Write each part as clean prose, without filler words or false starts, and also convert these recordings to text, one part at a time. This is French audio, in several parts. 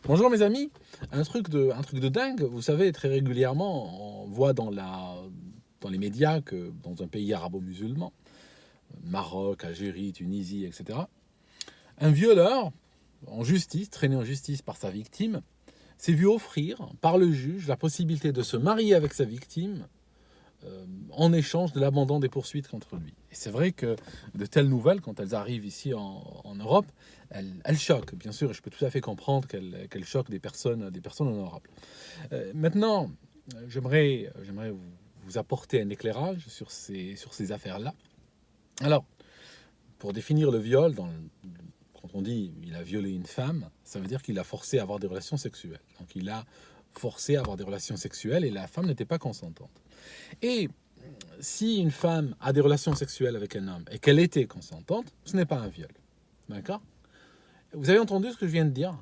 Bonjour mes amis, un truc de dingue, vous savez, très régulièrement, on voit dans les médias que dans un pays arabo-musulman, Maroc, Algérie, Tunisie, etc., un violeur en justice, traîné en justice par sa victime, s'est vu offrir par le juge la possibilité de se marier avec sa victime en échange de l'abandon des poursuites contre lui. Et c'est vrai que de telles nouvelles, quand elles arrivent ici en Europe, elles choquent, bien sûr, et je peux tout à fait comprendre qu'elles choquent des personnes honorables. Maintenant, j'aimerais vous apporter un éclairage sur ces affaires-là. Alors, pour définir le viol, quand on dit il a violé une femme, ça veut dire qu'il a forcé à avoir des relations sexuelles. Donc il a forcé à avoir des relations sexuelles et la femme n'était pas consentante. Et si une femme a des relations sexuelles avec un homme et qu'elle était consentante, ce n'est pas un viol. D'accord? Vous avez entendu ce que je viens de dire?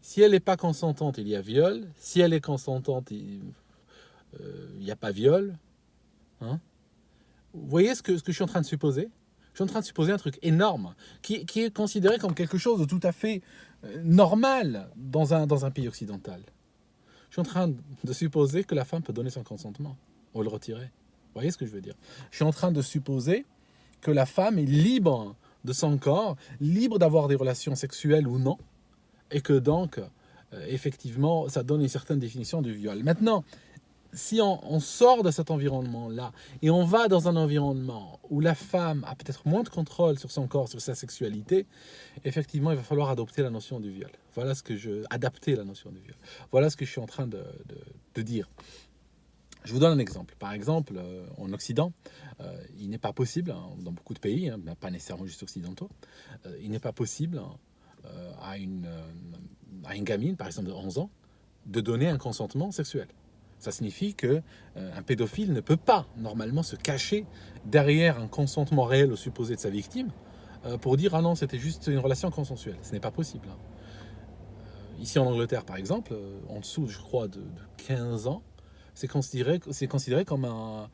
Si elle n'est pas consentante, il y a viol. Si elle est consentante, il n'y a pas viol. Hein? Vous voyez ce que je suis en train de supposer? Je suis en train de supposer un truc énorme qui est considéré comme quelque chose de tout à fait normal dans un pays occidental. Je suis en train de supposer que la femme peut donner son consentement ou le retirer. Vous voyez ce que je veux dire? Je suis en train de supposer que la femme est libre de son corps, libre d'avoir des relations sexuelles ou non, et que donc, effectivement, ça donne une certaine définition du viol. Maintenant, si on sort de cet environnement-là et on va dans un environnement où la femme a peut-être moins de contrôle sur son corps, sur sa sexualité, effectivement, il va falloir adopter la notion du viol. Adapter la notion du viol. Voilà ce que je suis en train de dire. Je vous donne un exemple. Par exemple, en Occident, il n'est pas possible, hein, dans beaucoup de pays, hein, pas nécessairement juste occidentaux, il n'est pas possible à une gamine, par exemple de 11 ans, de donner un consentement sexuel. Ça signifie que un pédophile ne peut pas normalement se cacher derrière un consentement réel au supposé de sa victime pour dire ah non c'était juste une relation consensuelle. Ce n'est pas possible. Hein. Ici en Angleterre par exemple, en dessous je crois de 15 ans, c'est considéré comme un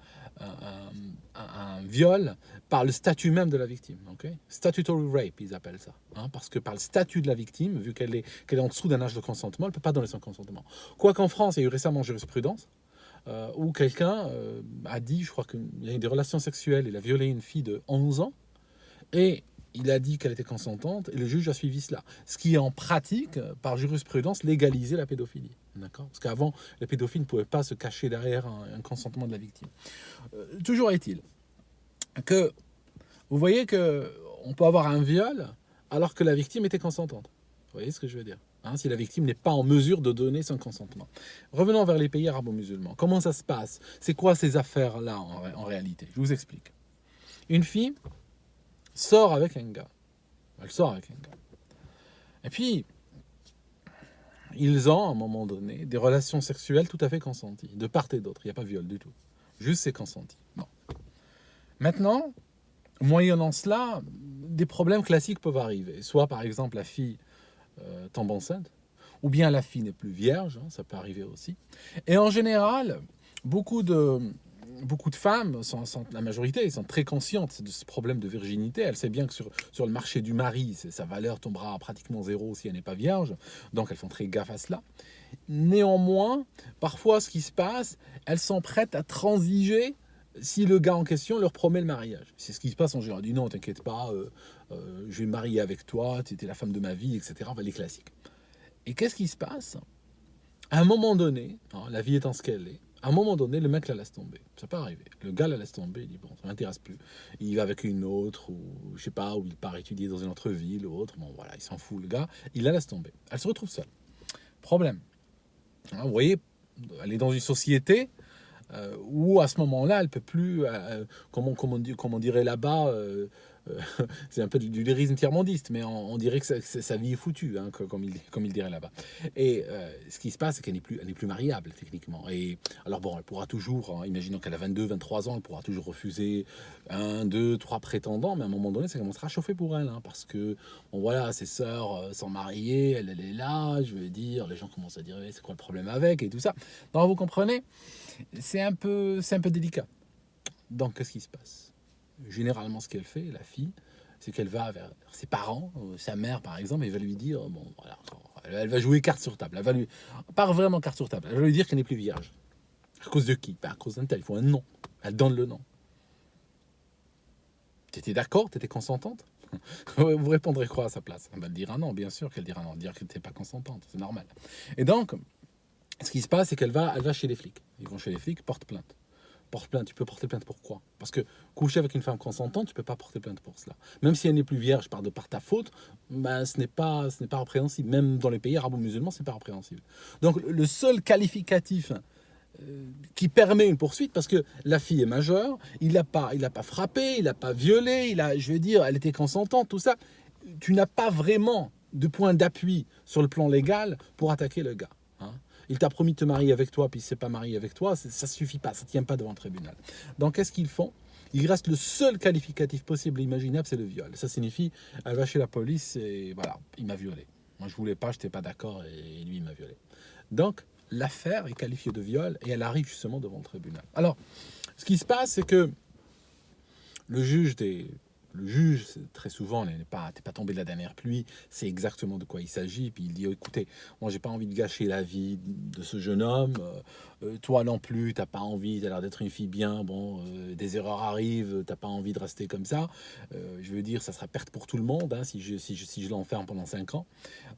viol par le statut même de la victime. Okay? Statutory rape, ils appellent ça. Hein, parce que par le statut de la victime, vu qu'elle est en dessous d'un âge de consentement, elle ne peut pas donner son consentement. Quoiqu'en France, il y a eu récemment jurisprudence où quelqu'un a dit, je crois qu'il y a eu des relations sexuelles, il a violé une fille de 11 ans, et il a dit qu'elle était consentante, et le juge a suivi cela. Ce qui, en pratique, par jurisprudence, légalisait la pédophilie. D'accord? Parce qu'avant, les pédophiles ne pouvaient pas se cacher derrière un consentement de la victime. Toujours est-il que vous voyez que on peut avoir un viol alors que la victime était consentante. Vous voyez ce que je veux dire? Hein, si la victime n'est pas en mesure de donner son consentement. Revenons vers les pays arabo-musulmans. Comment ça se passe? C'est quoi ces affaires-là en réalité? Je vous explique. Une fille sort avec un gars. Elle sort avec un gars. Et puis, ils ont, à un moment donné, des relations sexuelles tout à fait consenties, de part et d'autre. Il n'y a pas de viol du tout. Juste c'est consenti. Bon. Maintenant, moyennant cela, des problèmes classiques peuvent arriver. Soit, par exemple, la fille tombe enceinte, ou bien la fille n'est plus vierge, hein, ça peut arriver aussi. Et en général, beaucoup de, beaucoup de femmes, la majorité, sont très conscientes de ce problème de virginité. Elles savent bien que sur le marché du mari, sa valeur tombera à pratiquement zéro si elle n'est pas vierge. Donc elles font très gaffe à cela. Néanmoins, parfois ce qui se passe, elles sont prêtes à transiger si le gars en question leur promet le mariage. C'est ce qui se passe en général. Dit non, t'inquiète pas, je vais me marier avec toi, tu étais la femme de ma vie, etc. Enfin, les classiques. Et qu'est-ce qui se passe? À un moment donné, hein, la vie étant ce qu'elle est, à un moment donné, le mec la laisse tomber. Ça peut arriver. Le gars la laisse tomber, il dit bon, ça m'intéresse plus. Il va avec une autre, ou je sais pas, ou il part étudier dans une autre ville ou autre. Bon, voilà, il s'en fout, le gars. Il la laisse tomber. Elle se retrouve seule. Problème. Hein, vous voyez, elle est dans une société où à ce moment-là, elle peut plus, comment on dirait là-bas, c'est un peu du lyrisme tiers-mondiste, mais on dirait que sa vie est foutue, hein, comme il dirait là-bas. Et ce qui se passe, c'est qu'elle n'est plus mariable, techniquement. Et alors bon, elle pourra toujours, hein, imaginons qu'elle a 22, 23 ans, elle pourra toujours refuser un, deux, trois prétendants, mais à un moment donné, ça commencera à chauffer pour elle, hein, parce que, bon voilà, ses sœurs sont mariées, elle est là, je veux dire, les gens commencent à dire, c'est quoi le problème avec, et tout ça. Donc vous comprenez, c'est un peu délicat. Donc qu'est-ce qui se passe? Généralement, ce qu'elle fait, la fille, c'est qu'elle va vers ses parents, sa mère par exemple, et va lui dire bon, voilà, Elle va jouer carte sur table. Elle va lui... Pas vraiment carte sur table. Elle va lui dire qu'elle n'est plus vierge. À cause de qui? À cause d'un tel. Il faut un nom. Elle donne le nom. Tu étais d'accord? Tu étais consentante? Vous répondrez quoi à sa place? Elle va dire non, bien sûr qu'elle dira non. Dire que tu n'es pas consentante, c'est normal. Et donc, ce qui se passe, c'est qu'elle va chez les flics. Ils vont chez les flics, portent plainte. Porte plainte, tu peux porter plainte pourquoi? Parce que coucher avec une femme consentante, tu ne peux pas porter plainte pour cela. Même si elle n'est plus vierge par ta faute, ben, ce n'est pas répréhensible. Même dans les pays arabo-musulmans, ce n'est pas répréhensible. Donc le seul qualificatif qui permet une poursuite, parce que la fille est majeure, il l'a pas frappé, il l'a pas violé, je veux dire, elle était consentante, tout ça. Tu n'as pas vraiment de point d'appui sur le plan légal pour attaquer le gars. Hein. Il t'a promis de te marier avec toi, puis il ne s'est pas marié avec toi, ça ne suffit pas, ça ne tient pas devant le tribunal. Donc qu'est-ce qu'ils font? Il reste le seul qualificatif possible et imaginable, c'est le viol. Ça signifie, elle va chez la police et voilà, il m'a violé. Moi je voulais pas, je n'étais pas d'accord et lui il m'a violé. Donc l'affaire est qualifiée de viol et elle arrive justement devant le tribunal. Alors, ce qui se passe, c'est que le juge, très souvent, t'es pas tombé de la dernière pluie, c'est exactement de quoi il s'agit. Puis il dit, écoutez, moi j'ai pas envie de gâcher la vie de ce jeune homme, toi non plus, t'as pas envie, t'as l'air d'être une fille bien, des erreurs arrivent, t'as pas envie de rester comme ça. Je veux dire, ça sera perte pour tout le monde hein, si je l'enferme pendant 5 ans.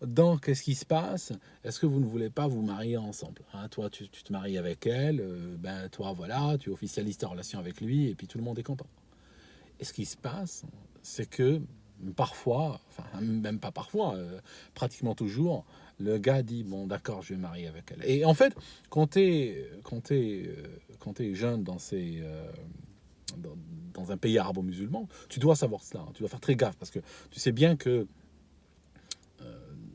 Donc, qu'est-ce qui se passe? Est-ce que vous ne voulez pas vous marier ensemble hein? Toi, tu te maries avec elle, toi, voilà, tu officialises ta relation avec lui, et puis tout le monde est content. Et ce qui se passe, c'est que parfois, enfin même pas parfois, pratiquement toujours, le gars dit bon d'accord, je vais me marier avec elle. Et en fait, quand t'es jeune dans un pays arabo-musulman, tu dois savoir cela. Hein. Tu dois faire très gaffe parce que tu sais bien que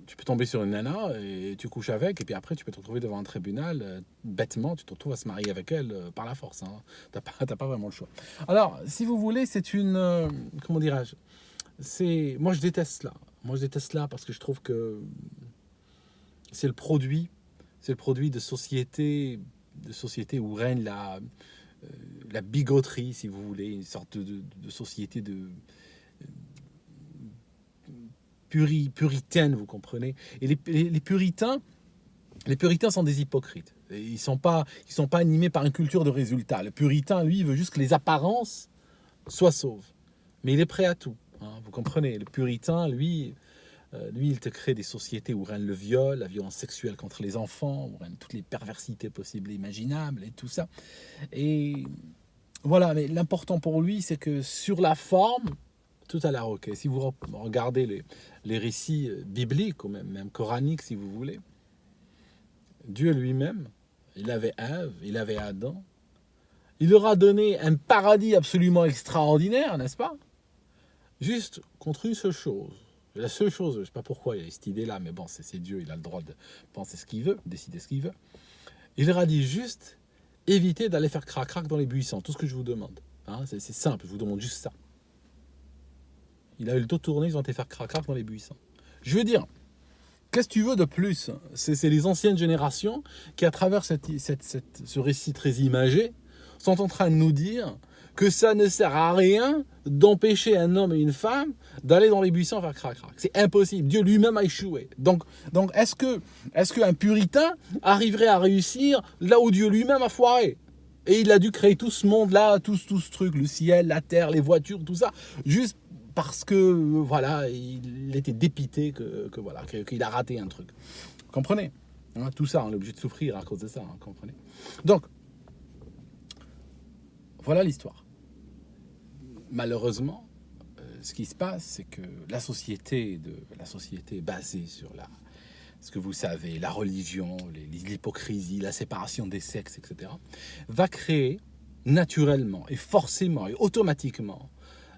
tu peux tomber sur une nana et tu couches avec, et puis après tu peux te retrouver devant un tribunal, bêtement, tu te retrouves à se marier avec elle par la force. Hein. T'as pas vraiment le choix. Alors, si vous voulez, c'est une... comment dirais-je? Moi, je déteste cela. Moi, je déteste cela parce que je trouve que c'est le produit de société où règne la bigoterie, si vous voulez, une sorte de société de puritaine, vous comprenez. Et les puritains sont des hypocrites. Ils sont pas animés par une culture de résultat. Le puritain, lui, il veut juste que les apparences soient sauves. Mais il est prêt à tout. Hein, vous comprenez. Le puritain, lui, il te crée des sociétés où règne le viol, la violence sexuelle contre les enfants, où règnent toutes les perversités possibles et imaginables et tout ça. Et voilà, mais l'important pour lui, c'est que sur la forme, tout a l'air ok. Si vous regardez les récits bibliques, ou même coraniques, si vous voulez, Dieu lui-même, il avait Ève, il avait Adam, il leur a donné un paradis absolument extraordinaire, n'est-ce pas? Juste contre une seule chose. La seule chose, je ne sais pas pourquoi il y a cette idée-là, mais bon, c'est Dieu, il a le droit de penser ce qu'il veut, décider ce qu'il veut. Il leur a dit juste, évitez d'aller faire crac-crac dans les buissons, tout ce que je vous demande. Hein, c'est simple, je vous demande juste ça. Il a eu le dos tourné, ils ont été faire crac-crac dans les buissons. Je veux dire, qu'est-ce que tu veux de plus? C'est les anciennes générations qui, à travers ce récit très imagé, sont en train de nous dire que ça ne sert à rien d'empêcher un homme et une femme d'aller dans les buissons faire crac-crac. C'est impossible. Dieu lui-même a échoué. Donc est-ce qu'un puritain arriverait à réussir là où Dieu lui-même a foiré? Et il a dû créer tout ce monde-là, tout ce truc, le ciel, la terre, les voitures, tout ça, juste parce que voilà, il était dépité qu'il a raté un truc. Vous comprenez hein, tout ça, on est obligé de souffrir à cause de ça, hein, comprenez. Donc, voilà l'histoire. Malheureusement, ce qui se passe, c'est que la société basée sur ce que vous savez, la religion, l'hypocrisie, la séparation des sexes, etc., va créer naturellement et forcément et automatiquement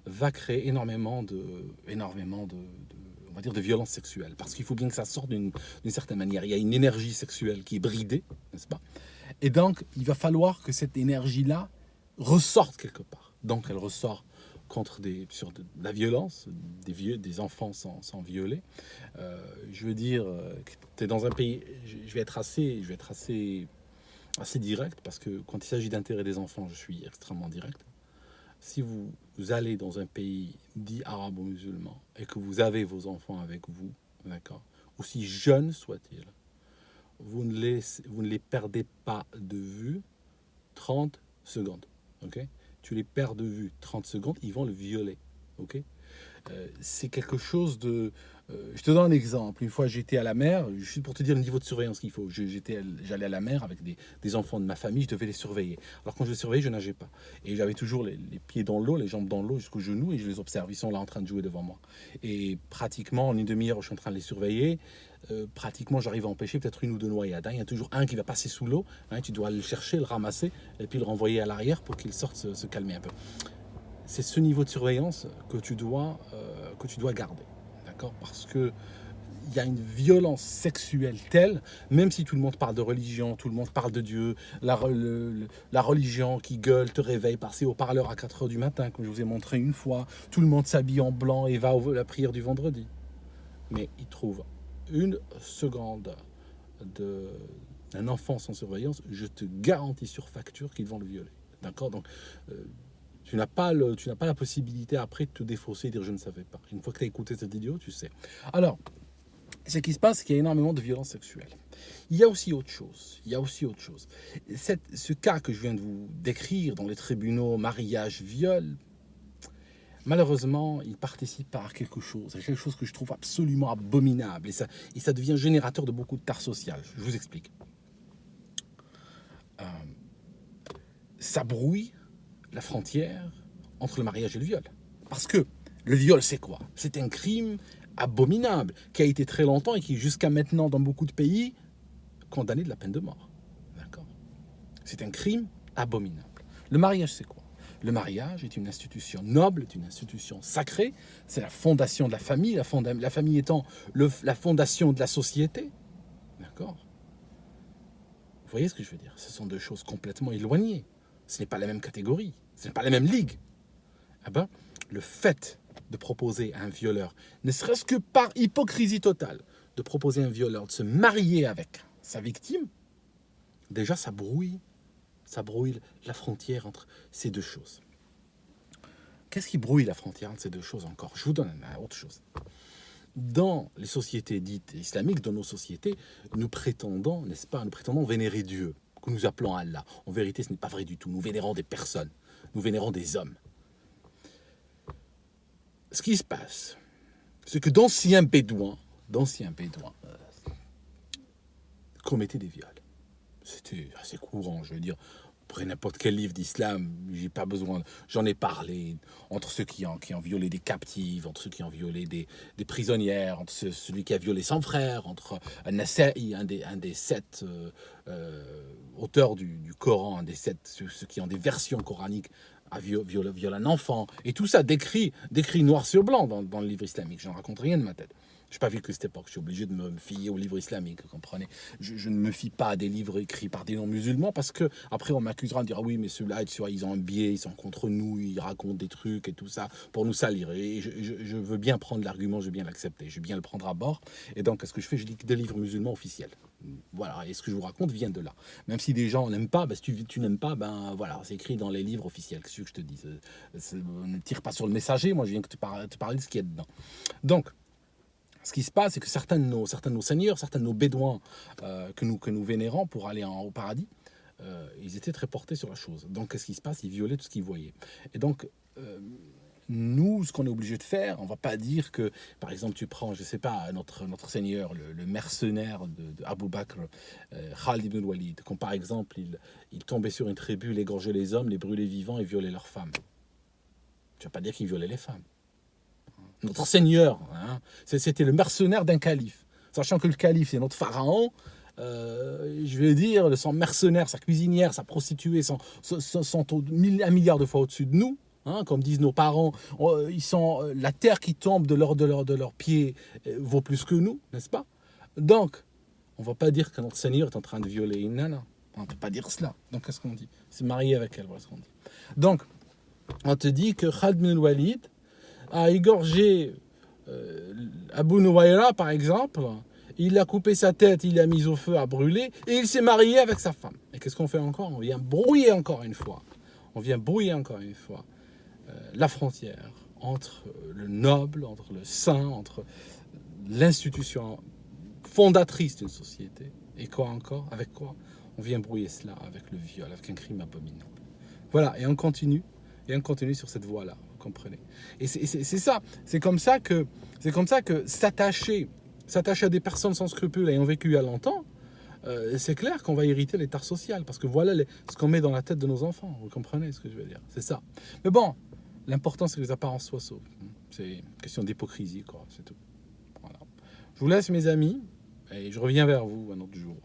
va créer énormément de on va dire de violence sexuelle, parce qu'il faut bien que ça sorte d'une certaine manière. Il y a une énergie sexuelle qui est bridée, n'est-ce pas? Et donc, il va falloir que cette énergie-là ressorte quelque part. Donc, elle ressort sur de la violence, des enfants sans violer. Je veux dire, tu es dans un pays... Je vais être assez direct, parce que quand il s'agit d'intérêt des enfants, je suis extrêmement direct. Si vous allez dans un pays dit arabo-musulman et que vous avez vos enfants avec vous, d'accord, aussi jeunes soient-ils, vous ne les perdez pas de vue 30 secondes. Okay, tu les perds de vue 30 secondes, ils vont le violer. Okay, c'est quelque chose de... je te donne un exemple. Une fois, j'étais à la mer, juste pour te dire le niveau de surveillance qu'il faut. J'allais à la mer avec des enfants de ma famille, je devais les surveiller. Alors quand je les surveillais, je nageais pas. Et j'avais toujours les pieds dans l'eau, les jambes dans l'eau jusqu'aux genoux, et je les observe. Ils sont là en train de jouer devant moi. Et pratiquement, en une demi-heure, je suis en train de les surveiller. Pratiquement, j'arrive à empêcher peut-être une ou deux noyades. Il y a toujours un qui va passer sous l'eau. Tu dois le chercher, le ramasser, et puis le renvoyer à l'arrière pour qu'il sorte se calmer un peu. C'est ce niveau de surveillance que tu dois garder, d'accord? Parce que il y a une violence sexuelle telle, même si tout le monde parle de religion, tout le monde parle de Dieu, la religion qui gueule, te réveille par ses haut-parleurs à 4 heures du matin, comme je vous ai montré une fois, tout le monde s'habille en blanc et va à la prière du vendredi. Mais il trouve une seconde d'un enfant sans surveillance, je te garantis sur facture qu'ils vont le violer, d'accord? Donc, tu n'as pas la possibilité après de te défausser et de dire je ne savais pas. Une fois que tu as écouté cette vidéo, tu sais. Alors, ce qui se passe, c'est qu'il y a énormément de violences sexuelles. Il y a aussi autre chose. Ce cas que je viens de vous décrire dans les tribunaux, mariage, viol, malheureusement, il participe à quelque chose que je trouve absolument abominable. Et ça devient générateur de beaucoup de tares sociales. Je vous explique. Ça brouille la frontière entre le mariage et le viol. Parce que le viol, c'est quoi? C'est un crime abominable qui a été très longtemps et qui, jusqu'à maintenant, dans beaucoup de pays, condamné de la peine de mort. D'accord? C'est un crime abominable. Le mariage, c'est quoi? Le mariage est une institution noble, est une institution sacrée. C'est la fondation de la famille, la famille étant la fondation de la société. D'accord? Vous voyez ce que je veux dire? Ce sont deux choses complètement éloignées. Ce n'est pas la même catégorie. Ce n'est pas la même ligue. Eh ben, le fait de proposer à un violeur, ne serait-ce que par hypocrisie totale, de proposer à un violeur de se marier avec sa victime, déjà ça brouille la frontière entre ces deux choses. Qu'est-ce qui brouille la frontière entre ces deux choses encore? Je vous donne autre chose. Dans les sociétés dites islamiques, dans nos sociétés, nous prétendons, n'est-ce pas, vénérer Dieu, que nous appelons Allah. En vérité, ce n'est pas vrai du tout. Nous vénérons des personnes, nous vénérons des hommes. Ce qui se passe, c'est que d'anciens bédouins commettaient des viols. C'était assez courant, je veux dire. Après n'importe quel livre d'islam, j'ai pas besoin. J'en ai parlé entre ceux qui ont violé des captives, entre ceux qui ont violé des prisonnières, entre celui qui a violé son frère, entre Nasa'i, un des 7 auteurs du Coran, un des 7, ceux qui ont des versions coraniques, viole un enfant. Et tout ça décrit noir sur blanc dans le livre islamique. Je n'en raconte rien de ma tête. Je n'ai pas vécu cette époque. Je suis obligé de me fier aux livres islamiques, vous comprenez. Je ne me fie pas à des livres écrits par des non-musulmans parce que après on m'accusera de dire ah oui, mais ceux-là, ils ont un biais, ils sont contre nous, ils racontent des trucs et tout ça pour nous salir. Et je veux bien prendre l'argument, je veux bien l'accepter, je veux bien le prendre à bord. Et donc, qu'est-ce que je fais? Je lis des livres musulmans officiels. Voilà, et ce que je vous raconte vient de là. Même si des gens n'aiment pas, si tu n'aimes pas, ben voilà, c'est écrit dans les livres officiels. Qu'est-ce que je te dis? Ne tire pas sur le messager, moi je viens te parler de ce qu'il y a dedans. Donc, ce qui se passe, c'est que certains de nos seigneurs, certains de nos bédouins que nous vénérons pour aller au paradis, ils étaient très portés sur la chose. Donc, qu'est-ce qui se passe? Ils violaient tout ce qu'ils voyaient. Et donc, nous, ce qu'on est obligé de faire, on ne va pas dire que, par exemple, tu prends, je ne sais pas, notre seigneur, le mercenaire de Abu Bakr, Khalid ibn al-Walid, quand par exemple, il tombait sur une tribu, il égorgeait les hommes, les brûlait vivants et violait leurs femmes. Tu ne vas pas dire qu'il violait les femmes. Notre seigneur, c'était le mercenaire d'un calife. Sachant que le calife, c'est notre pharaon, je vais dire, son mercenaire, sa cuisinière, sa prostituée sont un milliard de fois au-dessus de nous. Comme disent nos parents, la terre qui tombe de leurs pieds vaut plus que nous, n'est-ce pas? Donc, on ne va pas dire que notre Seigneur est en train de violer une nana. On ne peut pas dire cela. Donc, qu'est-ce qu'on dit? C'est marié avec elle, voilà ce qu'on dit. Donc, on te dit que Khalid ibn al-Walid a égorgé Abu Nuwayra, par exemple. Il a coupé sa tête, il l'a mise au feu à brûler, et il s'est marié avec sa femme. Et qu'est-ce qu'on fait encore? On vient brouiller encore une fois. La frontière entre le noble, entre le saint, entre l'institution fondatrice d'une société. Et quoi encore? Avec quoi? On vient brouiller cela avec le viol, avec un crime abominable. Voilà, et on continue sur cette voie-là, vous comprenez? Et c'est ça, c'est comme ça que s'attacher à des personnes sans scrupules ayant vécu il y a longtemps, c'est clair qu'on va irriter l'état social, parce que voilà ce qu'on met dans la tête de nos enfants, vous comprenez ce que je veux dire? C'est ça. Mais bon, l'important c'est que les apparences soient sauf. C'est une question d'hypocrisie, quoi, c'est tout. Voilà. Je vous laisse mes amis, et je reviens vers vous un autre jour.